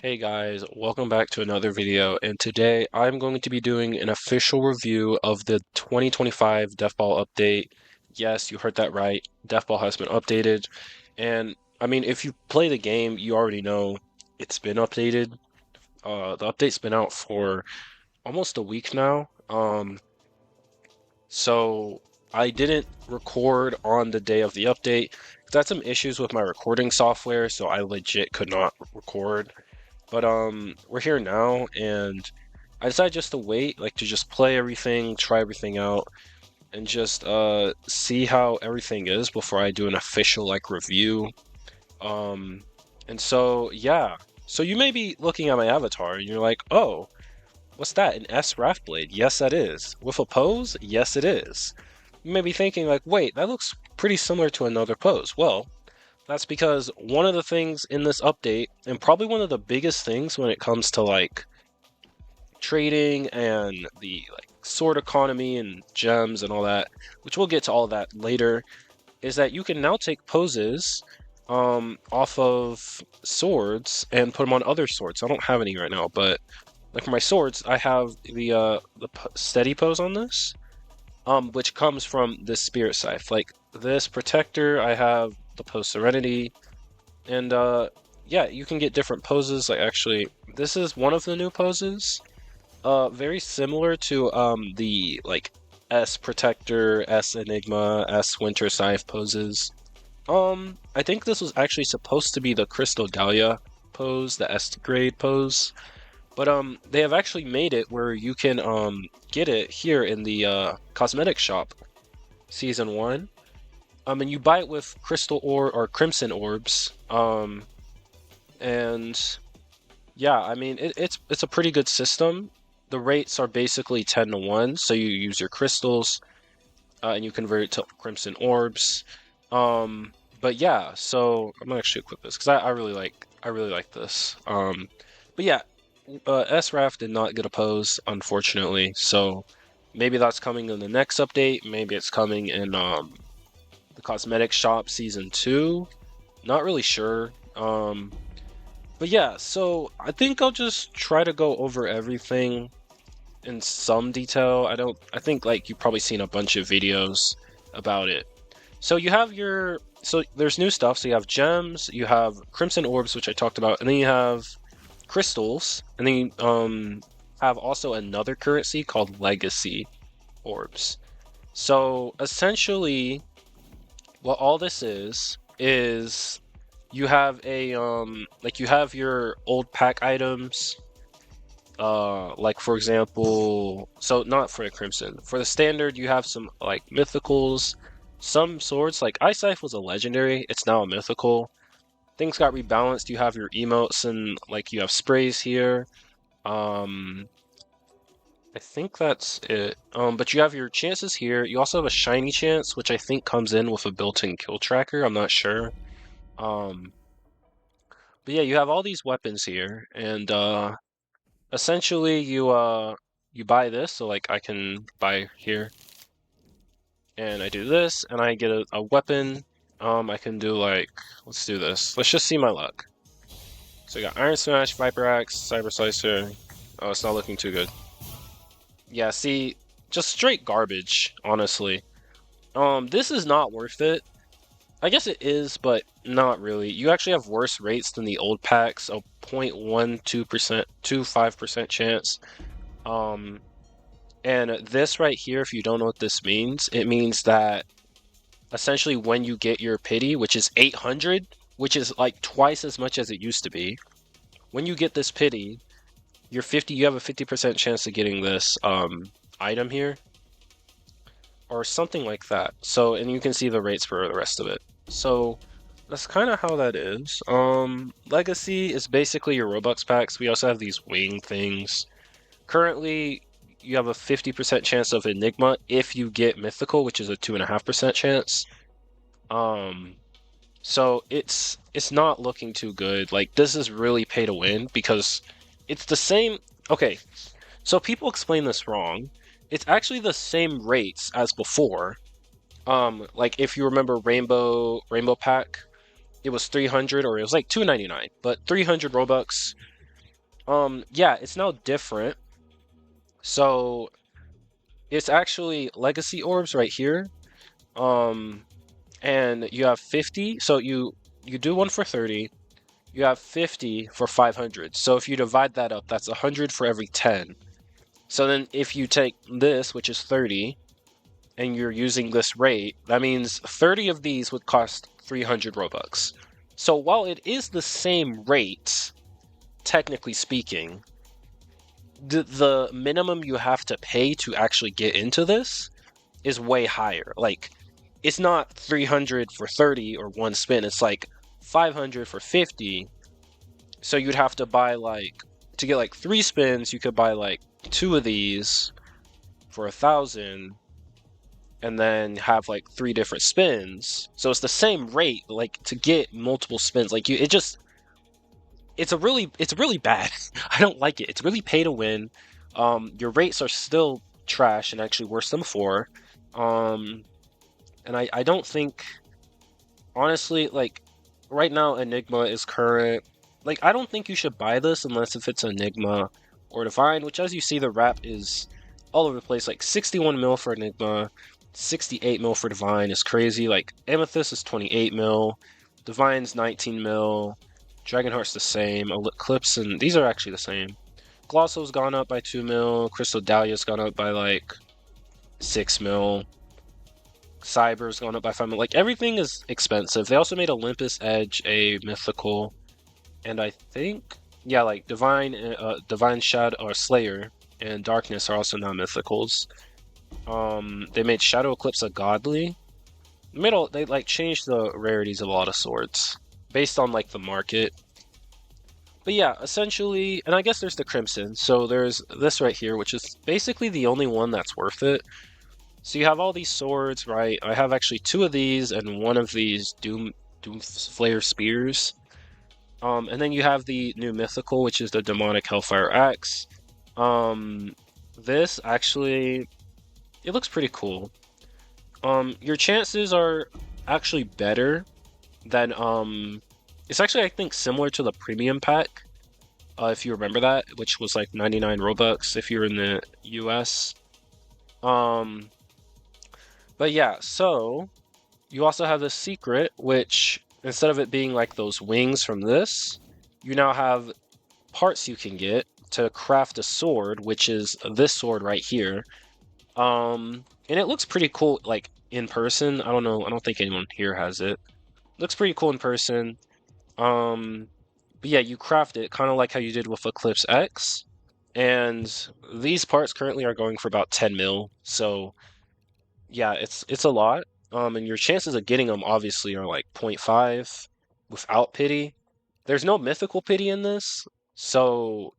Hey guys, welcome back to another video, and today I'm going to be doing an official review of the 2025 Deathball update. Yes, you heard that right. Deathball has been updated, and I mean, if you play the game, you already know it's been updated. The update's been out for almost a week now. So I didn't record on the day of the update. 'Cause I had some issues with my recording software, so I legit could not record. But we're here now, and I decided just to wait, like to just play everything, try everything out, and just see how everything is before I do an official like review. Um, and so yeah, so you may be looking at my avatar, and you're like, oh, what's that? An S Raft Blade? Yes, that is. With a pose? Yes, it is. You may be thinking like, wait, that looks pretty similar to another pose. Well, that's because one of the things in this update, and probably one of the biggest things when it comes to like trading and the like sword economy and gems and all that, which we'll get to all of that later, is that you can now take poses off of swords and put them on other swords. I don't have any right now, but like for my swords, I have the steady pose on this, which comes from this spirit scythe. Like this protector, I have the pose serenity, and yeah, you can get different poses. Like actually, this is one of the new poses. Very similar to the like S Protector, S Enigma, S Winter Scythe poses. I think this was actually supposed to be the Crystal Dahlia pose, the S grade pose. But they have actually made it where you can get it here in the cosmetic shop, season 1. And you buy it with crystal or crimson orbs. And yeah, I mean it's a pretty good system. The rates are basically 10 to 1, so you use your crystals and you convert it to crimson orbs. But yeah, so I'm gonna actually equip this because I really like this. But yeah, SRAF did not get a pose, unfortunately. So maybe that's coming in the next update. Maybe it's coming in the cosmetic shop season 2. Not really sure. But yeah, so I think I'll just try to go over everything in some detail. I think like you've probably seen a bunch of videos about it. So you have so there's new stuff. So you have gems, you have crimson orbs, which I talked about, and then you have crystals, and then you have also another currency called legacy orbs. So essentially, what all this is you have a like you have your old pack items, like for example, so not for the crimson, for the standard you have some like mythicals, some swords like Ice Scythe was a legendary, it's now a mythical. Things got rebalanced. You have your emotes and like you have sprays here. um I think that's it. But you have your chances here. You also have a shiny chance, which I think comes in with a built-in kill tracker. I'm not sure. um but yeah, you have all these weapons here, and essentially you buy this. So like I can buy here, and I do this, and I get a weapon. I can do like, let's do this. Let's just see my luck. So you got Iron Smash, Viper Axe, Cyber Slicer. Oh, it's not looking too good. Yeah, see, just straight garbage, honestly. This is not worth it. I guess it is, but not really. You actually have worse rates than the old packs, a 0.12%, 25% chance. Um, and this right here, if you don't know what this means, it means that essentially when you get your pity, which is 800, which is like twice as much as it used to be, when you get this pity, you have a 50% chance of getting this item here, or something like that. So, and you can see the rates for the rest of it. So that's kind of how that is. Legacy is basically your Robux packs. We also have these wing things. Currently, you have a 50% chance of Enigma if you get Mythical, which is a 2.5% chance. Um, so it's not looking too good. Like this is really pay to win because it's the same. Okay, so people explain this wrong. It's actually the same rates as before. Like if you remember Rainbow Pack, it was 300, or it was like 299, but 300 Robux. Yeah, it's now different. So it's actually legacy orbs right here. Um, and you have 50. So you do one for 30. You have 50 for 500. So if you divide that up, that's 100 for every 10. So then if you take this, which is 30, and you're using this rate, that means 30 of these would cost 300 Robux. So while it is the same rate, technically speaking, the minimum you have to pay to actually get into this is way higher. Like, it's not 300 for 30 or one spin, it's like 500 for 50. So you'd have to buy like, to get like 3 spins, you could buy like 2 of these for 1,000 and then have like 3 different spins. So it's the same rate, like to get multiple spins. Like you, it's really bad. I don't like it. It's really pay to win. Your rates are still trash and actually worse than before. And I don't think, honestly, like right now Enigma is current. Like I don't think you should buy this unless if it's Enigma or Divine, which as you see the wrap is all over the place. Like 61 mil for Enigma, 68 mil for Divine is crazy. Like Amethyst is 28 mil, Divine's 19 mil, Dragonheart's the same, Eclipse and these are actually the same. Glosso's gone up by 2 mil, Crystal Dahlia's gone up by like 6 mil. Cyber's gone up by 5 mil. Like everything is expensive. They also made Olympus Edge a mythical, and I think yeah, like Divine Shadow or Slayer and Darkness are also now mythicals. They made Shadow Eclipse a godly. They like changed the rarities of a lot of swords based on like the market. But yeah, essentially, and I guess there's the Crimson. So there's this right here, which is basically the only one that's worth it. So you have all these swords, right? I have actually 2 of these and one of these Doom Flare Spears. And then you have the new mythical, which is the Demonic Hellfire Axe. This actually, it looks pretty cool. Your chances are actually better than it's actually I think similar to the premium pack. If you remember that, which was like 99 Robux if you're in the US. Um, but yeah, so you also have the secret, which instead of it being like those wings from this, you now have parts you can get to craft a sword, which is this sword right here. And it looks pretty cool, like in person. I don't know. I don't think anyone here has it. Looks pretty cool in person. But yeah, you craft it kind of like how you did with Eclipse X. And these parts currently are going for about 10 mil. So yeah, it's a lot. And your chances of getting them obviously are like 0.5 without pity. There's no mythical pity in this, so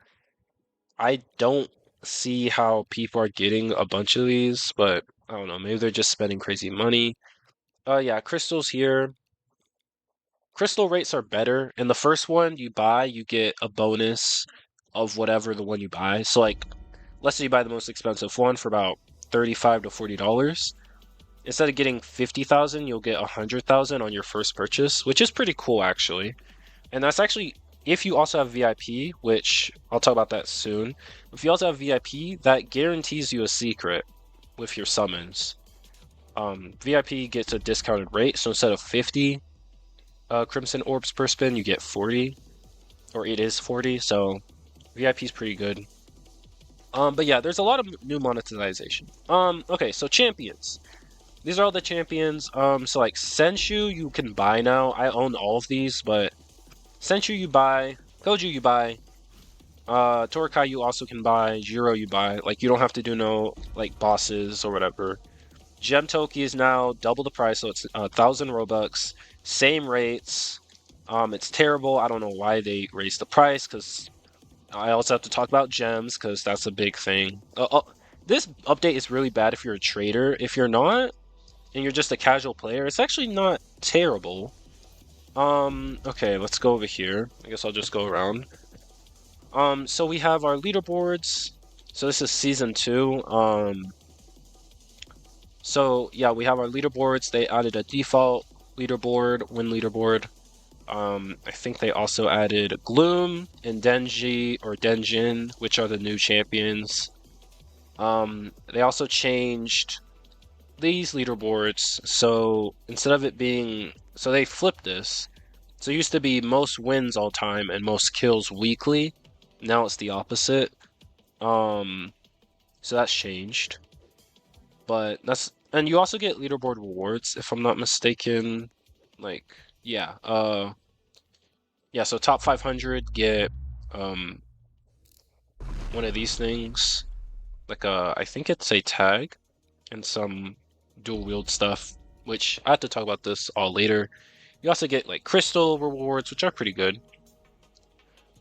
I don't see how people are getting a bunch of these, but I don't know, maybe they're just spending crazy money. Yeah, crystals here. Crystal rates are better. In the first one you buy, you get a bonus of whatever the one you buy. So like, let's say you buy the most expensive one for about $35 to $40. Instead of getting 50,000, you'll get 100,000 on your first purchase, which is pretty cool actually. And that's actually if you also have VIP, which I'll talk about that soon. If you also have VIP, that guarantees you a secret with your summons. VIP gets a discounted rate, so instead of 50 Crimson Orbs per spin, you get 40, or it is 40. So VIP is pretty good. But yeah, there's a lot of new monetization. Okay, so champions. These are all the champions. So like Senshu, you can buy now. I own all of these, but Senshu you buy, Goju you buy, Torakai you also can buy, Jiro you buy. Like you don't have to do no like bosses or whatever. Gem Toki is now double the price, so it's 1,000 Robux, same rates. It's terrible. I don't know why they raised the price because I also have to talk about gems because that's a big thing. This update is really bad if you're a trader. If you're not, and you're just a casual player, it's actually not terrible. Okay, let's go over here. I guess I'll just go around. So we have our leaderboards. So this is season 2. So yeah, we have our leaderboards. They added a default leaderboard, win leaderboard. I think they also added Gloom and Denji or Denjin, which are the new champions. They also changed these leaderboards. So instead of it being, so they flipped this. So it used to be most wins all time and most kills weekly. Now it's the opposite. Um, so that's changed. But that's, and you also get leaderboard rewards if I'm not mistaken. Like, yeah, yeah. So top 500 get um one of these things. Like I think it's a tag and some dual wield stuff. Which I have to talk about this all later. You also get like crystal rewards, which are pretty good.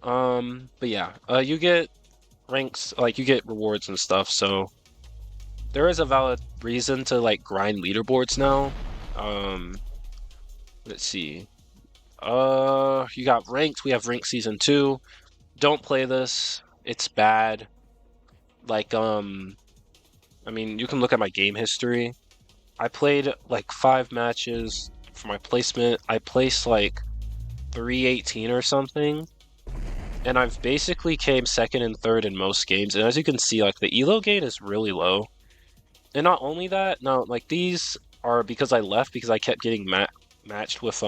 But yeah, you get ranks, like you get rewards and stuff. So there is a valid reason to like grind leaderboards now. Um, let's see. You got ranked. We have ranked season 2. Don't play this. It's bad. Like, I mean, you can look at my game history. I played like 5 matches for my placement. I placed like 318 or something. And I've basically came second and third in most games. And as you can see, like the elo gain is really low. And not only that, no, like these are because I left because I kept getting matched with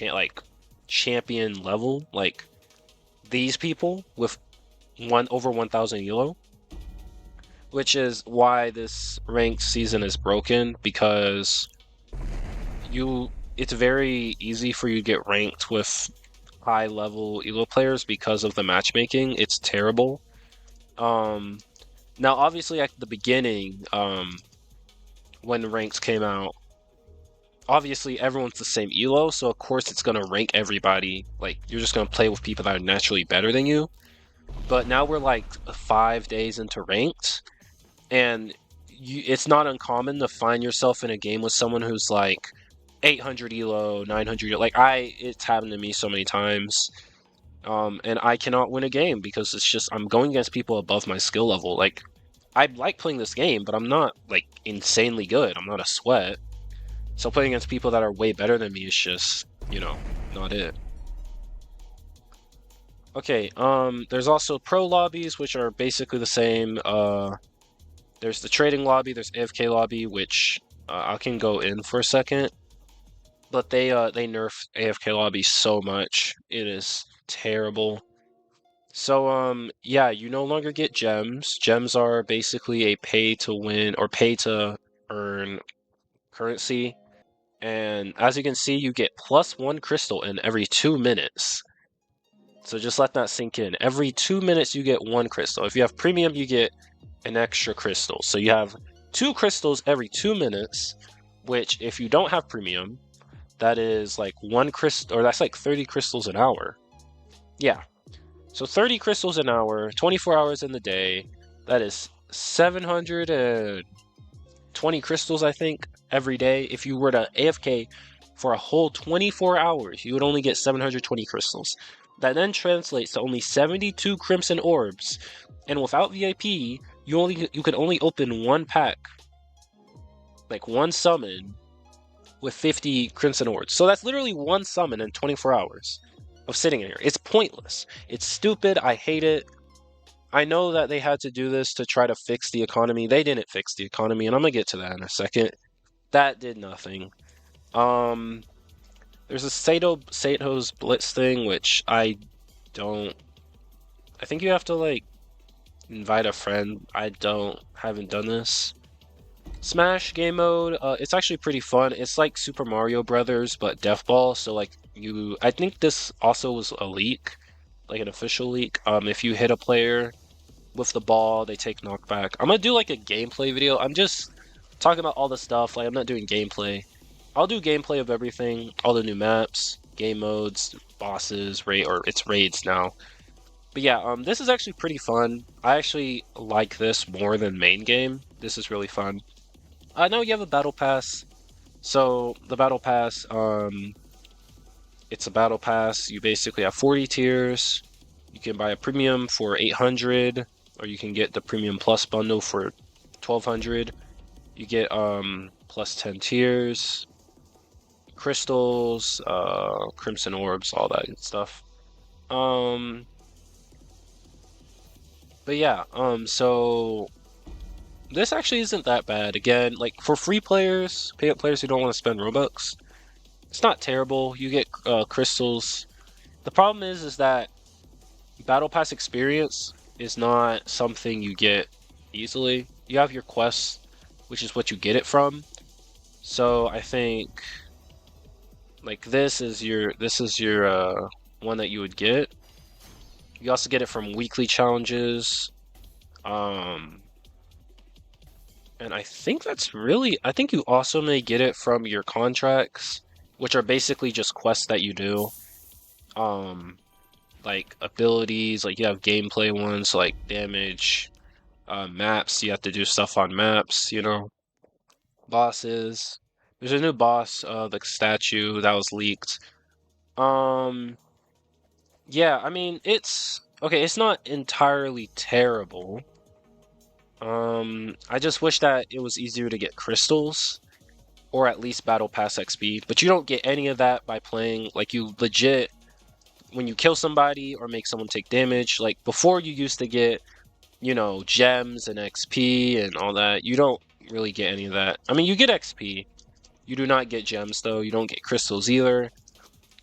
like champion level, like these people with over 1,000 elo, which is why this ranked season is broken because it's very easy for you to get ranked with high level elo players because of the matchmaking. It's terrible. Um, Now obviously at the beginning, when ranks came out, obviously everyone's the same elo, so of course it's gonna rank everybody. Like you're just gonna play with people that are naturally better than you. But now we're like 5 days into ranked, and it's not uncommon to find yourself in a game with someone who's like 800 elo, 900 elo. Like it's happened to me so many times. And I cannot win a game because it's just I'm going against people above my skill level. Like I like playing this game, but I'm not like insanely good. I'm not a sweat. So playing against people that are way better than me is just, not it. Okay, there's also pro lobbies, which are basically the same. There's the trading lobby, there's AFK lobby, which I can go in for a second. But they nerf AFK lobby so much. It is terrible. So yeah, you no longer get gems. Gems are basically a pay to win or pay to earn currency. And as you can see, you get +1 crystal in every 2 minutes. So just let that sink in. Every 2 minutes, you get 1 crystal. If you have premium, you get an extra crystal. So you have 2 crystals every 2 minutes, which if you don't have premium, that is like 1 crystal, or that's like 30 crystals an hour. Yeah. So 30 crystals an hour, 24 hours in the day. That is 720 crystals, I think, every day. If you were to AFK for a whole 24 hours, you would only get 720 crystals. That then translates to only 72 crimson orbs. And without VIP, you could only open 1 pack, like 1 summon, with 50 crimson orbs. So that's literally 1 summon in 24 hours of sitting in here. It's pointless. It's stupid. I hate it. I know that they had to do this to try to fix the economy. They didn't fix the economy, and I'm gonna get to that in a second. That did nothing. There's a Sato's Blitz thing, which I don't. I think you have to like invite a friend. Haven't done this. Smash game mode. It's actually pretty fun. It's like Super Mario Brothers, but Death Ball. So like I think this also was a leak, like an official leak. If you hit a player with the ball, they take knockback. I'm gonna do like a gameplay video. I'm just talking about all the stuff. Like I'm not doing gameplay. I'll do gameplay of everything, all the new maps, game modes, bosses, it's raids now. But yeah, this is actually pretty fun. I actually like this more than main game. This is really fun. I know you have a battle pass. So the battle pass, it's a battle pass. You basically have 40 tiers. You can buy a premium for 800, or you can get the premium plus bundle for 1200. You get plus 10 tiers. crystals, crimson orbs, all that good stuff. Um, but yeah, so this actually isn't that bad. Again, like for free players, pay up players who don't want to spend Robux, it's not terrible. You get crystals. The problem is that Battle Pass experience is not something you get easily. You have your quests, which is what you get it from. So I think like this is your one that you would get. You also get it from weekly challenges. Um and I think that's really I think you also may get it from your contracts, which are basically just quests that you do. Um like abilities, like you have gameplay ones like damage, maps, you have to do stuff on maps, bosses. There's a new boss, the statue that was leaked. Um yeah, I mean it's okay, it's not entirely terrible. I just wish that it was easier to get crystals or at least battle pass XP, but you don't get any of that by playing like you legit when you kill somebody or make someone take damage, like before you used to get, gems and XP and all that. You don't really get any of that. I mean, you get XP. You do not get gems though. You don't get crystals either.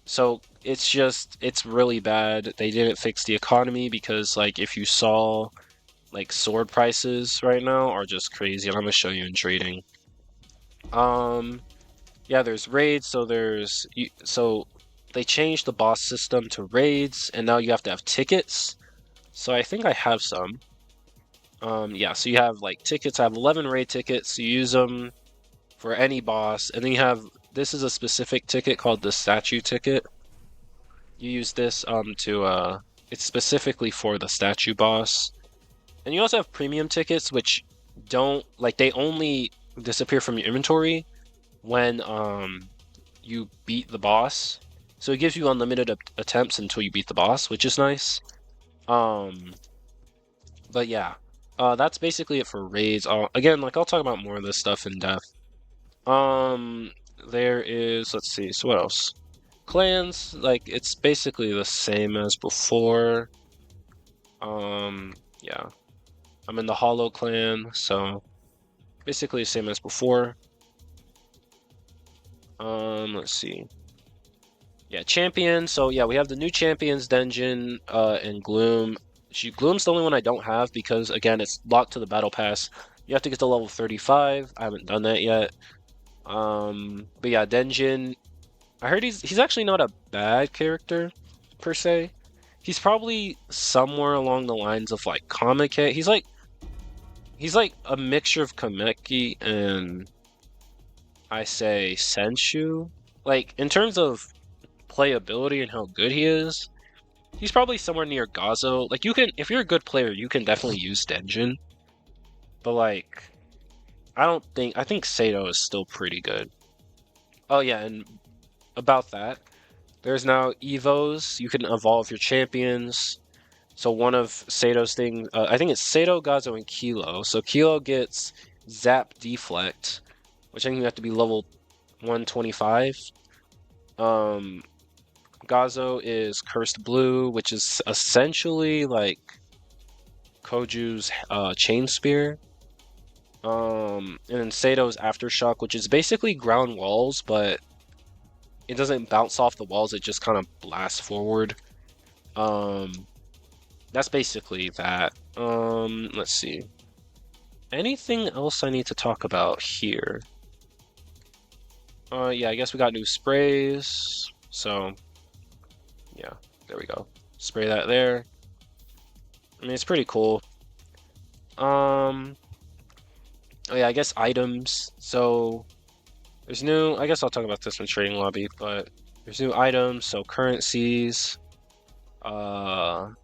So it's really bad. They didn't fix the economy because like if you saw like sword prices right now are just crazy, and I'm gonna show you in trading. Um, yeah, there's raids. So they changed the boss system to raids, and now you have to have tickets. So I think I have some. Yeah, so you have like tickets. I have 11 raid tickets. You use them for any boss, and then you have this is a specific ticket called the statue ticket. You use this to it's specifically for the statue boss. And you also have premium tickets, which don't like they only disappear from your inventory when you beat the boss. So it gives you unlimited attempts until you beat the boss, which is nice. Um, but yeah, that's basically it for raids. Again, like I'll talk about more of this stuff in depth. Um, there is let's see. So what else? Clans, like it's basically the same as before. Yeah, I'm in the Hollow clan, so basically the same as before. Let's see. Yeah, champion. So yeah, we have the new champions dungeon, and Gloom. Gloom's the only one I don't have because again, it's locked to the battle pass. You have to get to level 35. I haven't done that yet. But yeah, Denjin. I heard he's actually not a bad character per se. He's probably somewhere along the lines of like Kameke. He's like a mixture of Kameki and I say Senshu. Like in terms of playability and how good he is, he's probably somewhere near Gazo. Like you can, if you're a good player, you can definitely use Denjin. But like, I think Sato is still pretty good. Oh yeah, and about that, there's now Evos. You can evolve your champions. So one of Sato's things, I think it's Sato, Gazo, and Kilo. So Kilo gets Zap Deflect, which I think you have to be level 125. Um, Gazo is Cursed Blue, which is essentially like Koju's Chain Spear. And then Sato's Aftershock, which is basically ground walls, but it doesn't bounce off the walls, it just kind of blasts forward. That's basically that. Let's see. Anything else I need to talk about here? Yeah, I guess we got new sprays. So, yeah, there we go. Spray that there. I mean, it's pretty cool. Oh yeah, I guess items. So, there's new, I guess I'll talk about this in trading lobby, but there's new items, so currencies.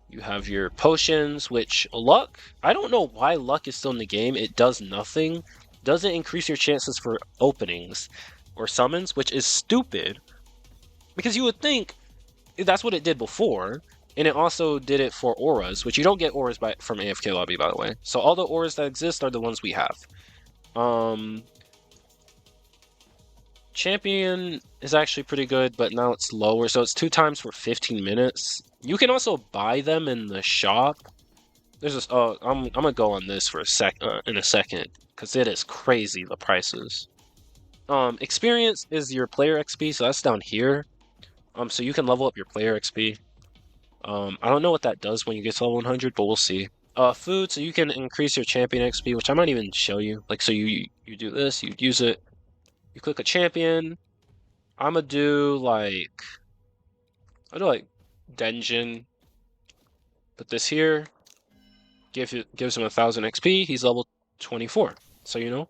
You have your potions, which luck, I don't know why luck is still in the game. It does nothing. Doesn't increase your chances for openings or summons, which is stupid. Because you would think that's what it did before, and it also did it for auras, which you don't get auras from AFK lobby, by the way. So all the auras that exist are the ones we have. Champion is actually pretty good, but now it's lower, so it's 2 times for 15 minutes. You can also buy them in the shop. There's this. Oh, I'm gonna go on this for in a second, because it is crazy the prices. Experience is your player XP, so that's down here. So you can level up your player XP. I don't know what that does when you get to level 100, but we'll see. Food, so you can increase your champion XP, which I might even show you. Like, so you do this, you use it, you click a champion. I'm gonna do like, I do like Denjin. Put this here. Gives him 1,000 XP. He's level 24. So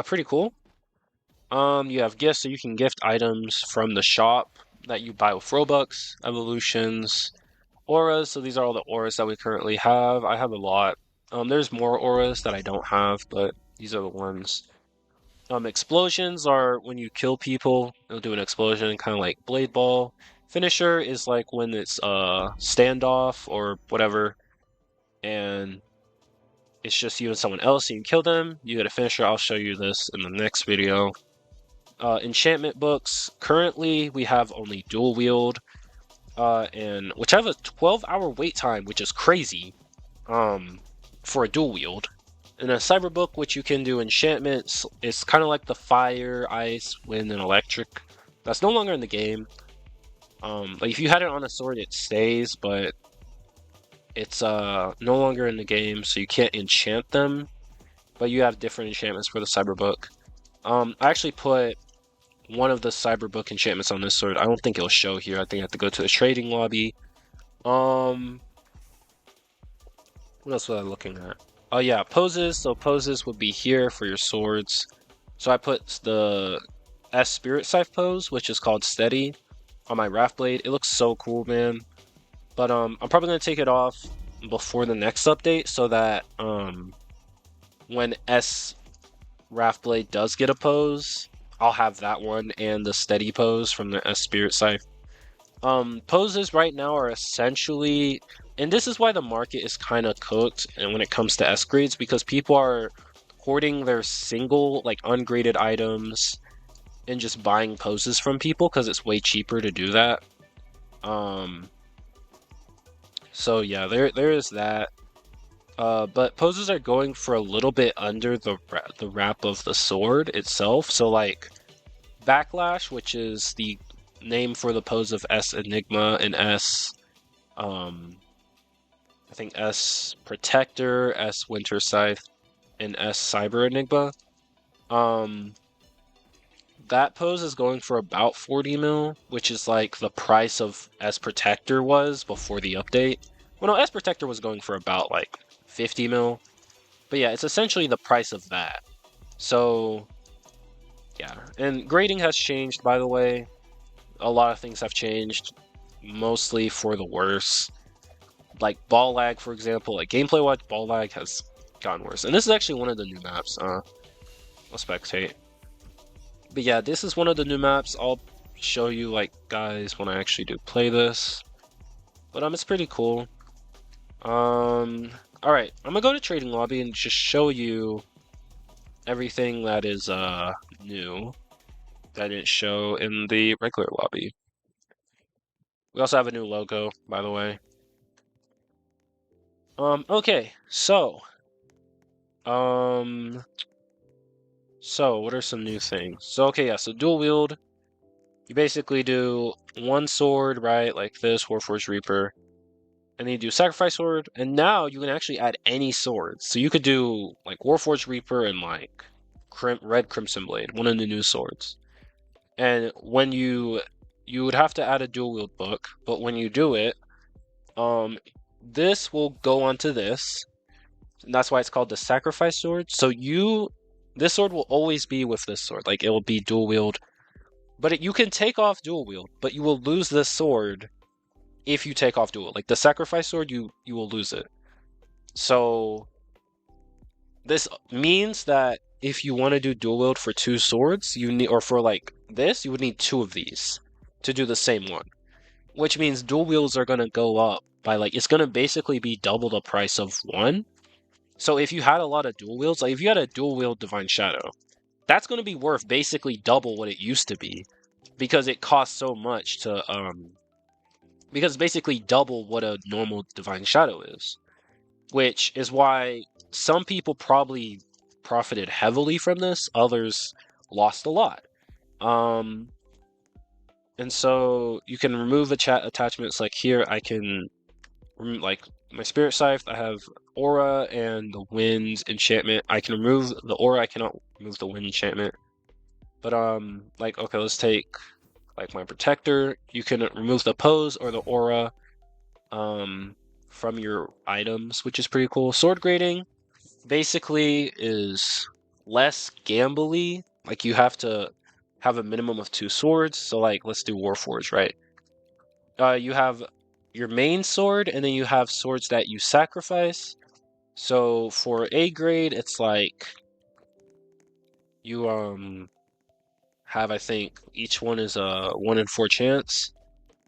pretty cool. You have gifts, so you can gift items from the shop that you buy with Robux, evolutions, auras. So these are all the auras that we currently have. I have a lot. There's more auras that I don't have, but these are the ones. Explosions are when you kill people, it'll do an explosion, kind of like Blade Ball. Finisher is like when it's standoff or whatever, and it's just you and someone else, and you kill them, you get a finisher. I'll show you this in the next video. Enchantment books, currently we have only dual wield, and which have a 12-hour wait time, which is crazy, for a dual wield. In a cyber book, which you can do enchantments, it's kind of like the fire, ice, wind, and electric. That's no longer in the game. Like if you had it on a sword, it stays, but it's no longer in the game, so you can't enchant them. But you have different enchantments for the cyber book. I actually put one of the cyberbook enchantments on this sword. I don't think it'll show here. I think I have to go to the trading lobby. What else was I looking at? Oh yeah, poses. So poses would be here for your swords. So I put the S Spirit Scythe pose, which is called Steady, on my Raft Blade. It looks so cool, man. But I'm probably gonna take it off before the next update, so that when S Raft Blade does get a pose, I'll have that one and the Steady pose from the S Spirit Scythe. Poses right now are essentially, and this is why the market is kind of cooked, and when it comes to S grades, because people are hoarding their single, like, ungraded items and just buying poses from people because it's way cheaper to do that. So yeah, there is that. But poses are going for a little bit under the wrap of the sword itself. So like Backlash, which is the name for the pose of S Enigma and S, I think S Protector, S Winter Scythe, and S Cyber Enigma. That pose is going for about 40 mil, which is like the price of S Protector was before the update. Well, no, S Protector was going for about like 50 mil. But yeah, it's essentially the price of that. So, yeah. And grading has changed, by the way. A lot of things have changed, mostly for the worse. Like ball lag, for example. Like gameplay-wise, ball lag has gotten worse. And this is actually one of the new maps. I'll spectate. But yeah, this is one of the new maps. I'll show you, like, guys, when I actually do play this. But it's pretty cool. Alright, I'm gonna go to trading lobby and just show you everything that is new that I didn't show in the regular lobby. We also have a new logo, by the way. Okay, so what are some new things? So okay, yeah, so dual wield. You basically do one sword, right, like this, Warforged Reaper, and then you do Sacrifice Sword, and now you can actually add any sword. So you could do like Warforged Reaper and like Red Crimson Blade, one of the new swords. And when you would have to add a dual wield book, but when you do it, this will go onto this, and that's why it's called the Sacrifice Sword. So this sword will always be with this sword, like it will be dual wield. But you can take off dual wield, but you will lose this sword if you take off dual. Like the Sacrifice Sword, you will lose it. So this means that if you want to do dual wield for 2 swords, you need, or for like this, you would need 2 of these to do the same one. Which means dual wields are gonna go up by like, it's gonna basically be double the price of one. So if you had a lot of dual wields, like if you had a dual wield Divine Shadow, that's gonna be worth basically double what it used to be. because it costs so much to because it's basically double what a normal divine shadow is, which is why some people probably profited heavily from this, others lost a lot. Um, and so you can remove attachments. Like here, I can like my spirit scythe. I have aura and the wind enchantment. I can remove the aura. I cannot remove the wind enchantment. But like okay, let's take like my protector. You can remove the pose or the aura from your items, which is pretty cool. Sword grading basically is less gambly. Like you have to have a minimum of 2 swords. So like let's do Warforged, right? You have your main sword, and then you have swords that you sacrifice. So for A grade, it's like you have, I think each one is a 1 in 4 chance.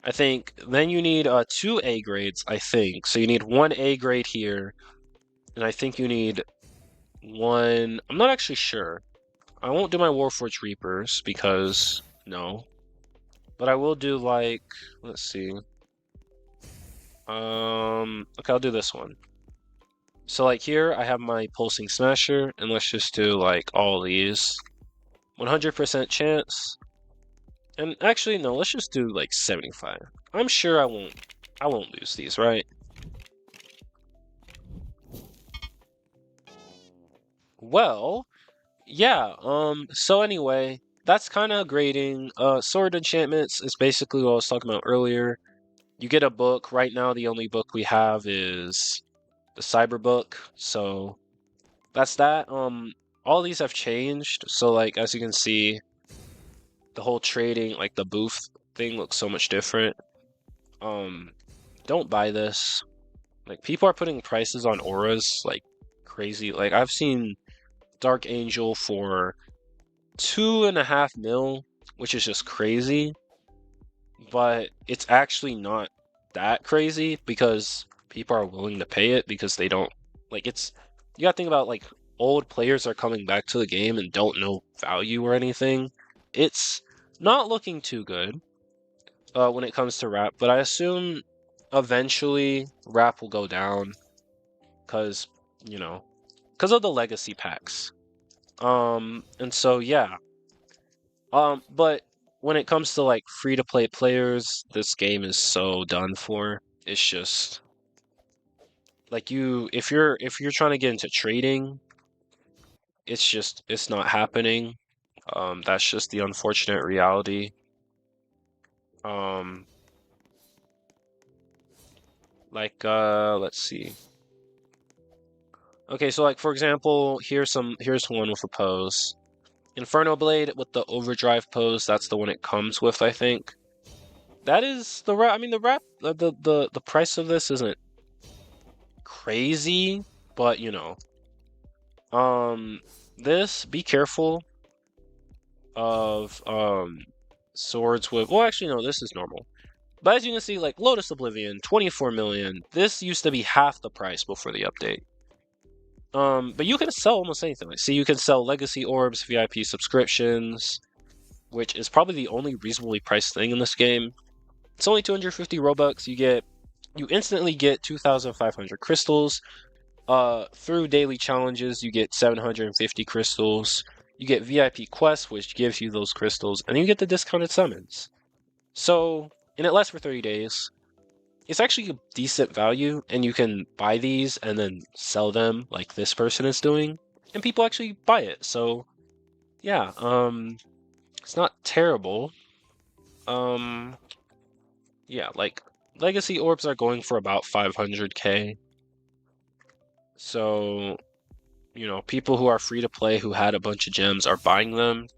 I think then you need 2 A grades, I think. So you need 1 A grade here, and I think you need 1. I'm not actually sure. I won't do my Warforged Reapers because no. But I will do like, let's see. Okay, I'll do this one. So like here I have my Pulsing Smasher, and let's just do like all these. 100% chance. And actually no, let's just do like 75. I'm sure I won't lose these, right? Well, yeah, so anyway, that's kind of grading. Sword enchantments is basically what I was talking about earlier. You get a book. Right now the only book we have is the Cyber book. So that's that. All these have changed. So like as you can see, the whole trading, like the booth thing looks so much different. Don't buy this. Like people are putting prices on auras like crazy. Like I've seen Dark Angel for 2.5 mil, which is just crazy. But it's actually not that crazy because people are willing to pay it because they don't like it's. You gotta think about like old players are coming back to the game and don't know value or anything. It's not looking too good when it comes to rap, but I assume eventually rap will go down because you know because of the legacy packs. And so yeah. But when it comes to like free to play players, this game is so done for. It's just like if you're trying to get into trading, it's not happening. That's just the unfortunate reality. Um, like let's see. Okay, so like for example, here's one with a pose. Inferno Blade with the overdrive pose, that's the one it comes with, I think. That is the rap. I mean, the price of this isn't crazy, but you know, um, this be careful of swords with. Well, actually, no, this is normal. But as you can see, like Lotus Oblivion, 24 million. This used to be half the price before the update. But you can sell almost anything. Like, see, you can sell Legacy Orbs, VIP subscriptions, which is probably the only reasonably priced thing in this game. It's only 250 Robux. You instantly get 2,500 crystals. Through daily challenges, you get 750 crystals. You get VIP quests, which gives you those crystals, and you get the discounted summons. So, and it lasts for 30 days. It's actually a decent value, and you can buy these and then sell them like this person is doing, and people actually buy it. So, yeah, it's not terrible. Um, yeah, like legacy orbs are going for about 500k. So, you know, people who are free to play who had a bunch of gems are buying them.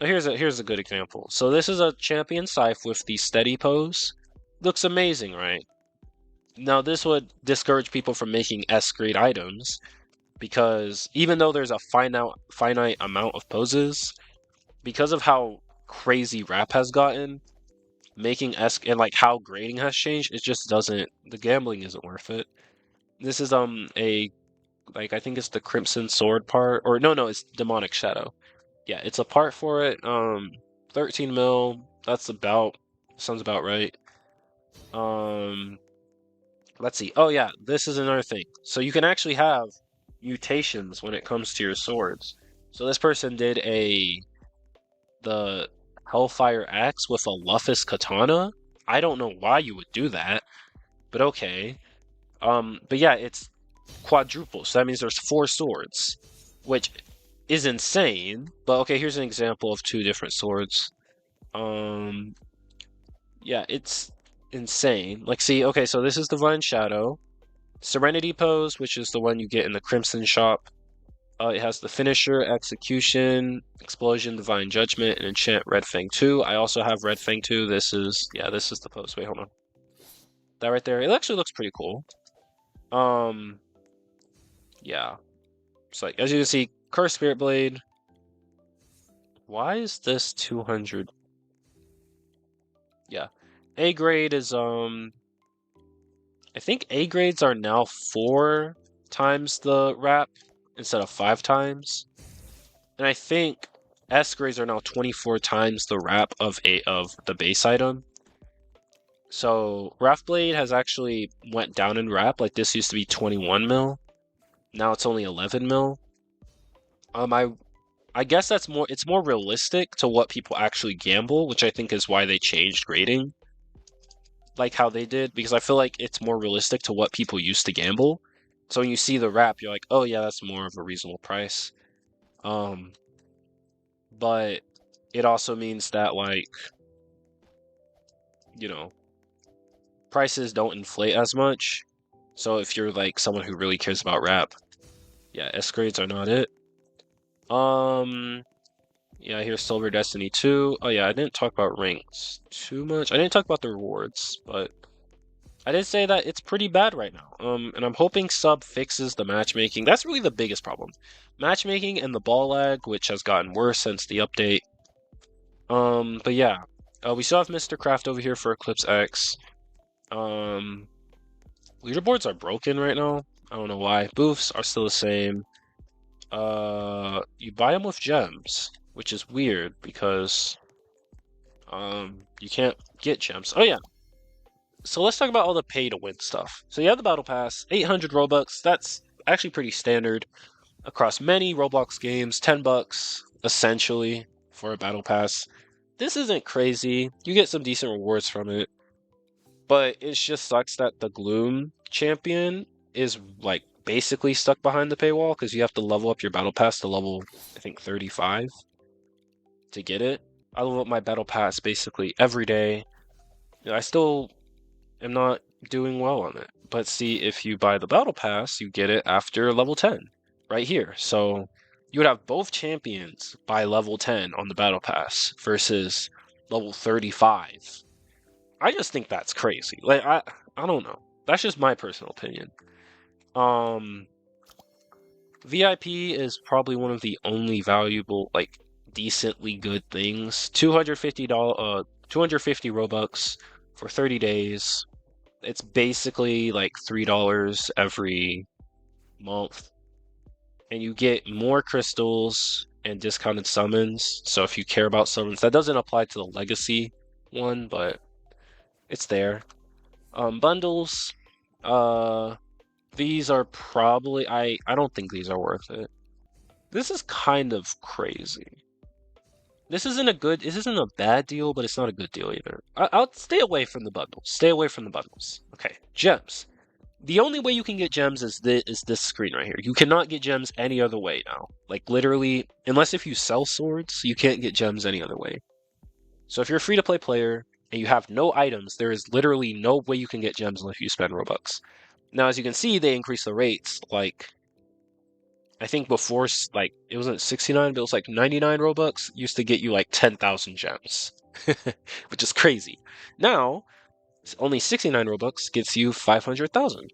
Here's a good example. So this is a champion scythe with the steady pose. Looks amazing, right? Now this would discourage people from making S grade items because even though there's a finite amount of poses, because of how crazy rap has gotten, making S and like how grading has changed, it just doesn't. The gambling isn't worth it. This is a like I think it's the Crimson Sword part, or no, it's Demonic Shadow. Yeah, it's a part for it. 13 mil. That's about sounds about right. Um, let's see. Oh yeah, this is another thing. So you can actually have mutations when it comes to your swords. So this person did the Hellfire Axe with a Luffus Katana. I don't know why you would do that, but okay. But yeah, it's quadruple, so that means there's 4 swords, which is insane. But okay, here's an example of 2 different swords. Um, yeah, it's insane. Like, see, okay, so this is Divine Shadow, Serenity Pose, which is the one you get in the Crimson shop. It has the Finisher, Execution, Explosion, Divine Judgment, and Enchant Red Fang 2. I also have Red Fang 2. This is the pose. Wait, hold on. That right there, it actually looks pretty cool. Um, yeah. It's like, as you can see, Curse Spirit Blade. Why is this 200? Yeah. A grade is, I think A grades are now 4 times the wrap instead of 5 times. And I think S grades are now 24 times the wrap of the base item. So Wrath Blade has actually went down in wrap. Like this used to be 21 mil. Now it's only 11 mil. I guess it's more realistic to what people actually gamble, which I think is why they changed grading like how they did, because I feel like it's more realistic to what people used to gamble. So when you see the wrap, you're like, oh yeah, that's more of a reasonable price. But it also means that like, you know, prices don't inflate as much. So if you're like someone who really cares about wrap, yeah, S grades are not it. Yeah, here's Silver Destiny 2. Oh yeah, I didn't talk about ranks too much. I didn't talk about the rewards, but I did say that it's pretty bad right now. And I'm hoping sub fixes the matchmaking. That's really the biggest problem. Matchmaking and the ball lag, which has gotten worse since the update. But yeah. We still have Mr. Craft over here for Eclipse X. Leaderboards are broken right now. I don't know why. Booths are still the same. You buy them with gems, which is weird because you can't get gems. Oh yeah. So let's talk about all the pay to win stuff. So you have the battle pass, 800 Robux. That's actually pretty standard across many Roblox games. $10 essentially for a battle pass. This isn't crazy. You get some decent rewards from it, but it just sucks that the Gloom champion is like basically stuck behind the paywall because you have to level up your battle pass to level, I think, 35 to get it. I level up my battle pass basically every day. I still am not doing well on it. But see, if you buy the battle pass, you get it after level 10 right here. So you would have both champions by level 10 on the battle pass versus level 35. I just think that's crazy. Like I don't know. That's just my personal opinion. VIP is probably one of the only valuable, like decently good things. $250 250 Robux for 30 days. It's basically like $3 every month. And you get more crystals and discounted summons. So if you care about summons, that doesn't apply to the legacy one, but it's there. Bundles, these are probably I don't think these are worth it. This is kind of crazy. This isn't a bad deal, but it's not a good deal either. I'll stay away from the bundles. Stay away from the bundles. Okay, gems. The only way you can get gems is this screen right here. You cannot get gems any other way now. Like literally, unless if you sell swords, you can't get gems any other way. So if you're a free-to-play player and you have no items, there is literally no way you can get gems unless you spend Robux. Now, as you can see, they increase the rates. Like, I think before, like, it wasn't 69, but it was like 99 Robux used to get you like 10,000 gems, which is crazy. Now, only 69 Robux gets you 500,000.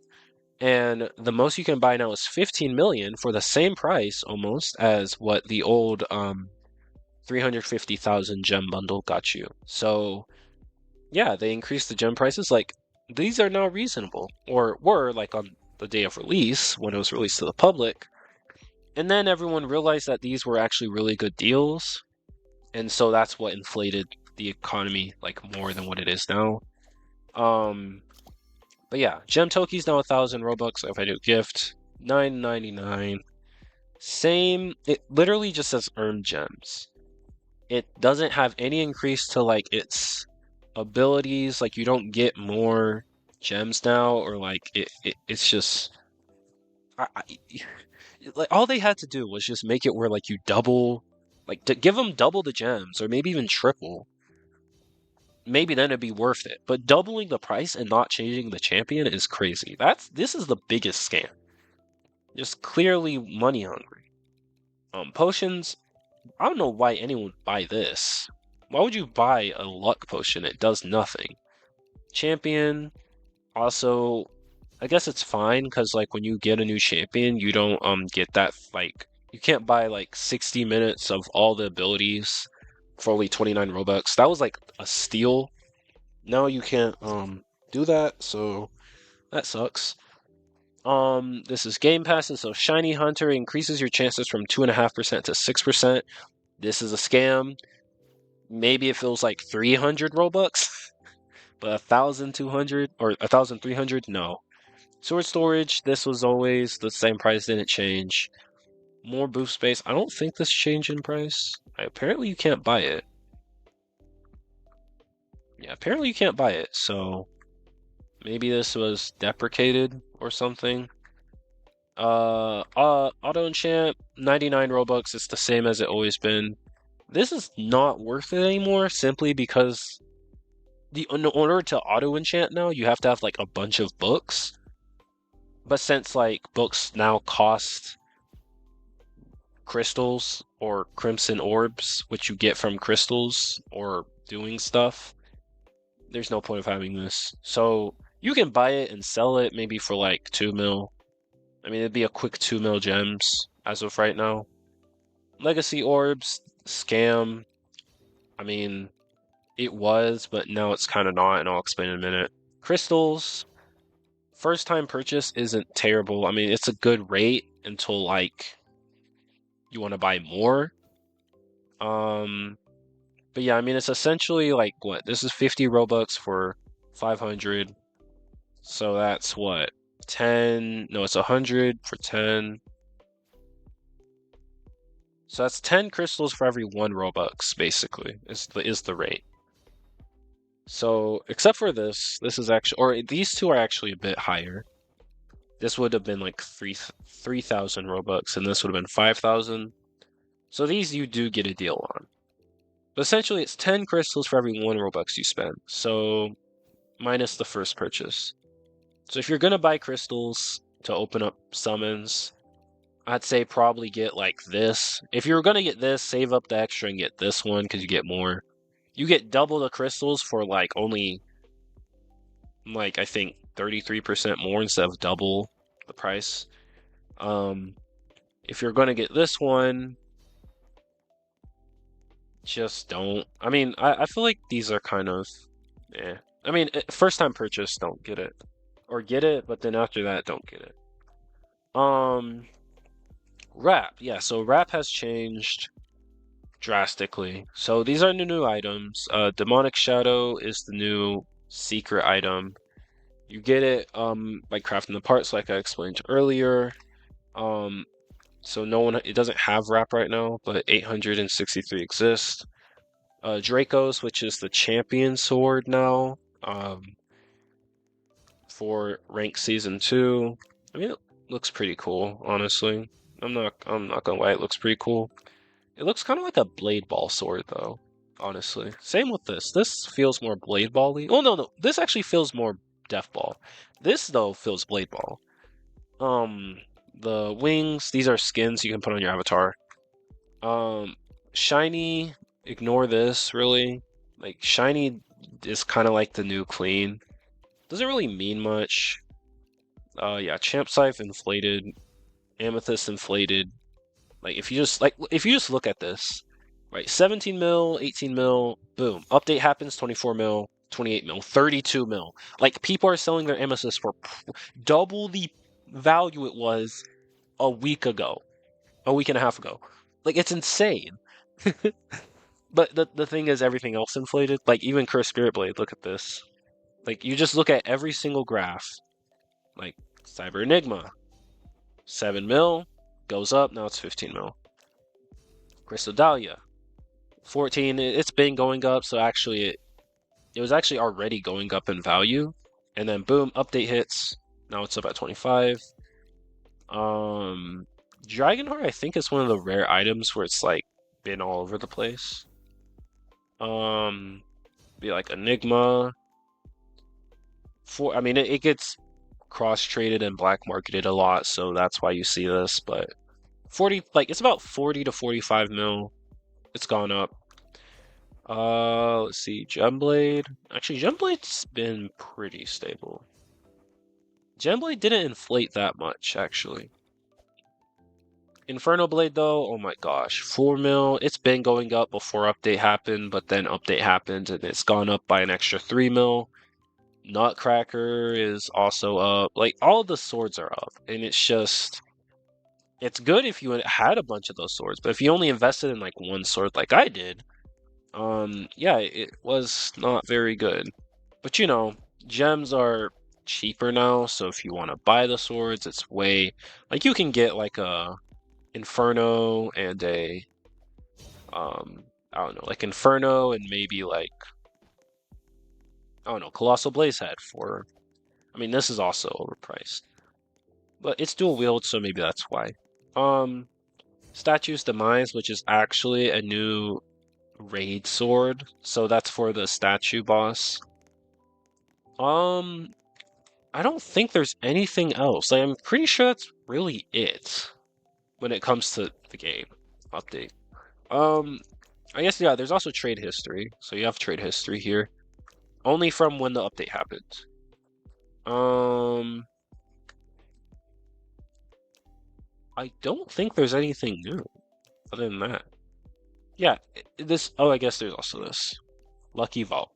And the most you can buy now is 15 million for the same price almost as what the old 350,000 gem bundle got you. So, yeah, they increased the gem prices. Like, these are now reasonable, or were like on the day of release when it was released to the public. And then everyone realized that these were actually really good deals. and so that's what inflated the economy like more than what it is now. Um, but yeah, Gem Toki's now 1,000 Robux. If I do gift, 9.99. Same. It literally just says earn gems. It doesn't have any increase to like its abilities. Like you don't get more gems now, or like it's just I, like all they had to do was just make it where like you double, like to give them double the gems or maybe even triple. Maybe then it'd be worth it. But doubling the price and not changing the champion is crazy. This is the biggest scam. Just clearly money hungry. Potions. I don't know why anyone would buy this. Why would you buy a luck potion? It does nothing. Champion. Also, I guess it's fine because like when you get a new champion, you don't get that like you can't buy like 60 minutes of all the abilities for only 29 Robux. That was like a steal. Now you can't do that, so that sucks. This is game passes, so Shiny Hunter increases your chances from 2.5% to 6%. This is a scam. Maybe it feels like 300 Robux, but 1,200 or 1,300, no. Sword storage, this was always the same price, didn't change. More boost space, I don't think this changed in price. Apparently you can't buy it. Yeah, apparently you can't buy it, so maybe this was deprecated or something. Auto enchant, 99 Robux, it's the same as it always been. This is not worth it anymore simply because in order to auto enchant now, you have to have like a bunch of books. But since like books now cost crystals or crimson orbs, which you get from crystals or doing stuff, there's no point of having this. So you can buy it and sell it maybe for like 2 mil. I mean, it'd be a quick 2 mil gems as of right now. Legacy orbs, scam. I mean, it was, but now it's kind of not, and I'll explain in a minute. Crystals, first time purchase isn't terrible. I mean, it's a good rate until like you want to buy more. But yeah, I mean, it's essentially like what? This is 50 Robux for 500. So that's what? 10, no, it's 100 for 10. So that's 10 crystals for every 1 Robux, basically, is the rate. So, except for this is actually, or these two are actually a bit higher. This would have been like 3,000 Robux, and this would have been 5,000. So these you do get a deal on. But essentially, it's 10 crystals for every 1 Robux you spend. So, minus the first purchase. So if you're gonna buy crystals to open up summons, I'd say probably get like this. If you're gonna get this, save up the extra and get this one because you get more. You get double the crystals for like only like I think 33% more instead of double the price. If you're gonna get this one, just don't. I mean, I feel like these are kind of, eh. I mean, first time purchase, don't get it, or get it, but then after that, don't get it. Um, Wrap, yeah. So wrap has changed drastically. So these are the new items. Demonic Shadow is the new secret item. You get it by crafting the parts like I explained earlier. Um so no one it doesn't have wrap right now, but 863 exist. Draco's, which is the champion sword now, for rank season 2. I mean it looks pretty cool, honestly. I'm not gonna lie, it looks pretty cool. It looks kind of like a blade ball sword, though, honestly. Same with this. This feels more blade ball-y. Oh, no. This actually feels more death ball. This, though, feels blade ball. The wings, these are skins you can put on your avatar. Shiny, ignore this, really. Like, shiny is kind of like the new clean. Doesn't really mean much. Yeah, Champ Scythe inflated. Amethyst inflated. Like if you just look at this, right? 17 mil, 18 mil, boom. Update happens, 24 mil, 28 mil, 32 mil. Like people are selling their amethyst for double the value it was a week and a half ago. Like it's insane. But the thing is, everything else inflated. Like even Cursed Spirit Blade. Look at this. Like you just look at every single graph. Like Cyber Enigma, 7 mil, goes up. Now it's 15 mil. Crystal Dahlia, 14. It's been going up. So actually, it was actually already going up in value, and then boom, update hits. Now it's up at 25. Dragonheart I think is one of the rare items where it's like been all over the place. Be like Enigma. I mean, it gets cross traded and black marketed a lot, so that's why you see this. But 40, like it's about 40 to 45 mil. It's gone up. Let's see, Gemblade. Actually, Gemblade's been pretty stable. Gemblade didn't inflate that much, actually. Inferno Blade, though, oh my gosh, 4 mil. It's been going up before update happened, but then update happened and it's gone up by an extra 3 mil. Nutcracker is also up. Like, all of the swords are up, and it's just. It's good if you had a bunch of those swords, but if you only invested in like one sword like I did, yeah, it was not very good. But you know, gems are cheaper now, so if you want to buy the swords, it's way like you can get like a Inferno and a I don't know, like Inferno and maybe like I don't know, Colossal Blaze Head for I mean this is also overpriced. But it's dual wield, so maybe that's why. Statue's Demise, which is actually a new raid sword, so that's for the statue boss. I don't think there's anything else. Like, I'm pretty sure that's really it when it comes to the game update. I guess yeah, there's also trade history. So you have trade history here. Only from when the update happened. I don't think there's anything new other than that. Yeah, this I guess there's also this. Lucky Vault.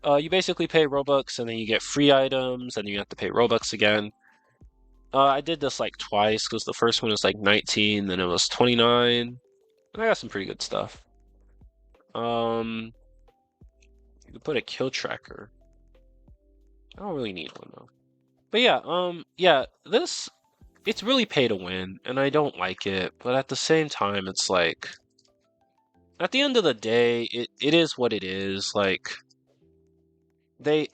You basically pay Robux and then you get free items and you have to pay Robux again. I did this like twice because the first one was like 19, then it was 29. And I got some pretty good stuff. You can put a kill tracker. I don't really need one though. But yeah, this it's really pay to win, and I don't like it, but at the same time it's like at the end of the day, it is what it is. Like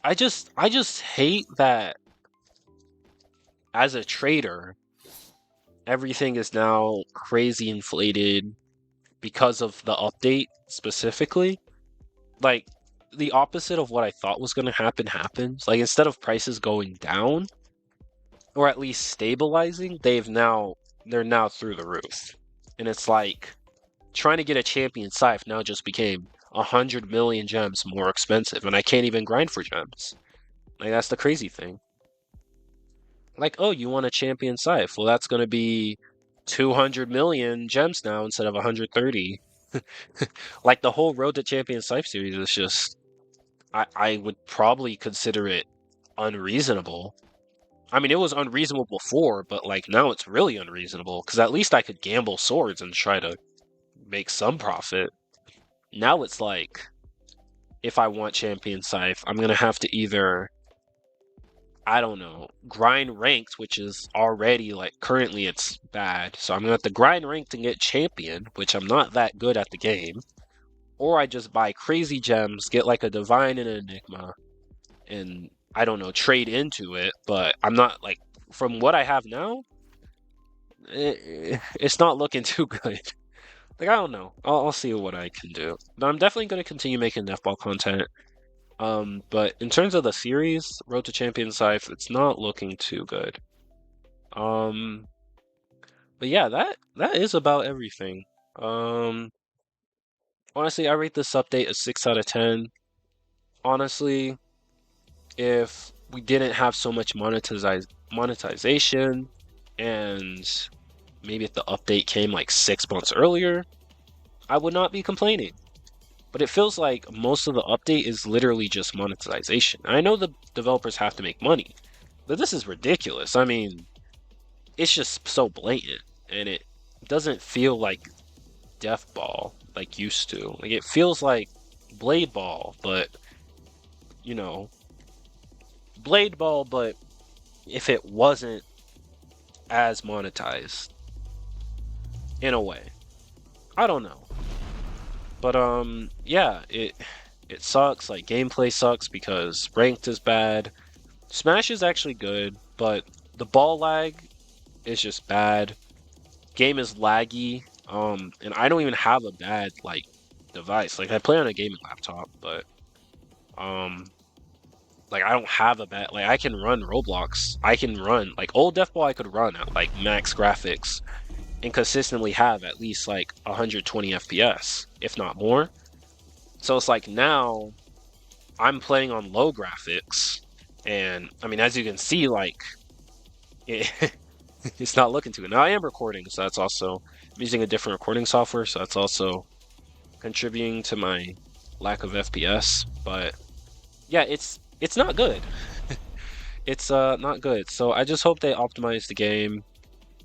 I just hate that as a trader, everything is now crazy inflated because of the update specifically. Like the opposite of what I thought was going to happen happens. Like instead of prices going down or at least stabilizing, they're now through the roof. And it's like trying to get a champion scythe now just became 100 million gems more expensive, and I can't even grind for gems. Like that's the crazy thing. Like, oh, you want a champion scythe? Well, that's going to be 200 million gems now instead of 130. Like the whole Road to Champion Scythe series is just, I would probably consider it unreasonable. I mean, it was unreasonable before, but like now it's really unreasonable because at least I could gamble swords and try to make some profit. Now it's like, if I want Champion Scythe, I'm gonna have to either, I don't know, grind ranked, which is already like currently it's bad. So I'm gonna have to grind ranked and get champion, which I'm not that good at the game. Or I just buy crazy gems, get like a divine and an enigma, and I don't know, trade into it. But I'm not like from what I have now, it's not looking too good. Like I don't know. I'll see what I can do. But I'm definitely gonna continue making Netball content. But in terms of the series, Road to Champion Scythe, it's not looking too good. But yeah, that is about everything. Honestly, I rate this update a 6 out of 10. Honestly, if we didn't have so much monetization, and maybe if the update came like 6 months earlier, I would not be complaining. But it feels like most of the update is literally just monetization. I know the developers have to make money, but this is ridiculous. I mean, it's just so blatant, and it doesn't feel like Death Ball like used to. Like it feels like Blade Ball, but you know, Blade Ball, but if it wasn't as monetized in a way. I don't know. But yeah, it sucks. Like gameplay sucks because ranked is bad. Smash is actually good, but the ball lag is just bad. Game is laggy. And I don't even have a bad like device. Like I play on a gaming laptop, but um like I don't have a bad like I can run Roblox. I can run like old Death Ball I could run at like max graphics and consistently have at least like 120 FPS, if not more. So it's like now I'm playing on low graphics, and I mean, as you can see, like it, it's not looking too good. Now I am recording, so that's also I'm using a different recording software, so that's also contributing to my lack of FPS. But yeah, it's not good. It's not good. So I just hope they optimize the game,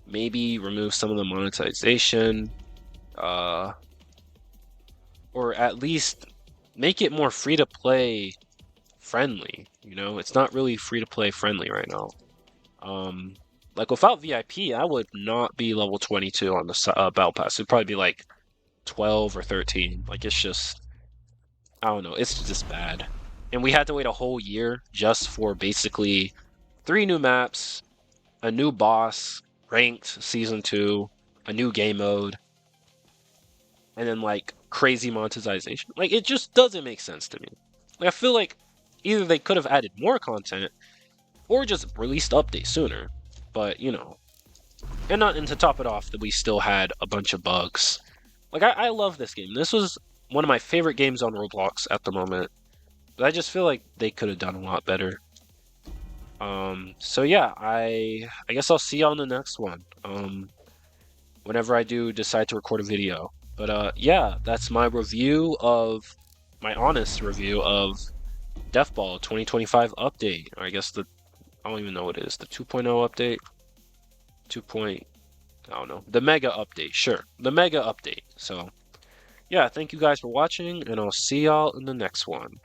maybe remove some of the monetization, uh, or at least make it more free to play friendly. You know, it's not really free to play friendly right now. Um, like without VIP, I would not be level 22 on the Battle Pass. It'd probably be like 12 or 13. Like it's just, I don't know, it's just bad. And we had to wait a whole year just for basically 3 new maps, a new boss, ranked season 2, a new game mode, and then like crazy monetization. Like it just doesn't make sense to me. Like, I feel like either they could have added more content or just released updates sooner. But you know, and to top it off, that we still had a bunch of bugs. Like I love this game. This was one of my favorite games on Roblox at the moment. But I just feel like they could have done a lot better. So yeah, I guess I'll see you on the next one. Whenever I do decide to record a video. But yeah, that's my review of my honest review of Death Ball 2025 update. Or I guess I don't even know what it is. The 2.0 update? 2. I don't know. The mega update. Sure. The mega update. So, yeah, thank you guys for watching, and I'll see y'all in the next one.